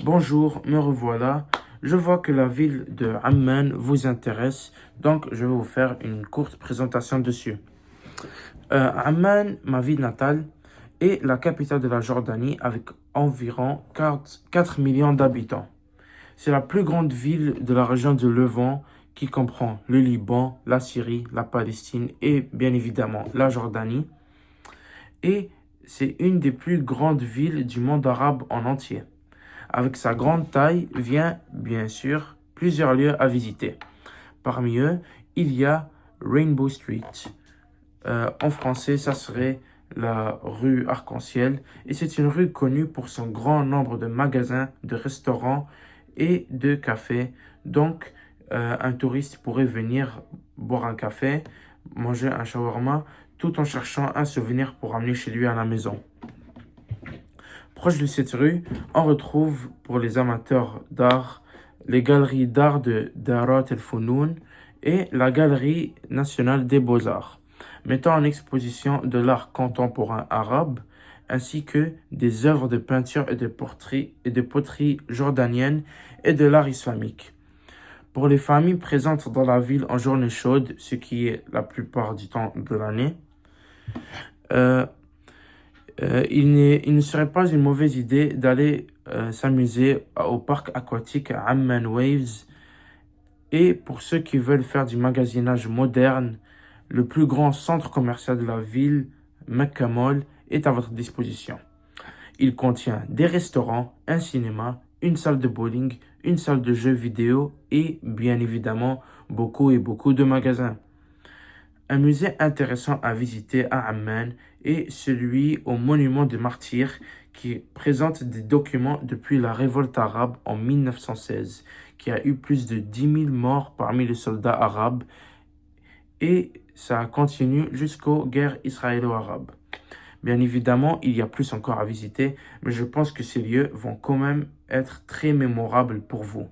Bonjour, me revoilà. Je vois que la ville de Amman vous intéresse, donc je vais vous faire une courte présentation dessus. Amman, ma ville natale, est la capitale de la Jordanie avec environ 4 millions d'habitants. C'est la plus grande ville de la région de Levant qui comprend le Liban, la Syrie, la Palestine et bien évidemment la Jordanie. Et c'est une des plus grandes villes du monde arabe en entier. Avec sa grande taille vient, bien sûr, plusieurs lieux à visiter. Parmi eux, il y a Rainbow Street. En français, ça serait la rue Arc-en-Ciel. Et c'est une rue connue pour son grand nombre de magasins, de restaurants et de cafés. Donc, un touriste pourrait venir boire un café, manger un shawarma, tout en cherchant un souvenir pour amener chez lui à la maison. Proche de cette rue, on retrouve pour les amateurs d'art les galeries d'art de Darat El Founoun et la Galerie nationale des beaux-arts, mettant en exposition de l'art contemporain arabe ainsi que des œuvres de peinture et de poterie jordanienne et de l'art islamique. Pour les familles présentes dans la ville en journée chaude, ce qui est la plupart du temps de l'année, euh, il ne serait pas une mauvaise idée d'aller s'amuser au parc aquatique à Amman Waves. Et pour ceux qui veulent faire du magasinage moderne, le plus grand centre commercial de la ville, Mecca Mall, est à votre disposition. Il contient des restaurants, un cinéma, une salle de bowling, une salle de jeux vidéo et bien évidemment beaucoup de magasins. Un musée intéressant à visiter à Amman est celui au monument des martyrs qui présente des documents depuis la révolte arabe en 1916, qui a eu plus de 10 000 morts parmi les soldats arabes et ça continue jusqu'aux guerres israélo-arabes. Bien évidemment, il y a plus encore à visiter, mais je pense que ces lieux vont quand même être très mémorables pour vous.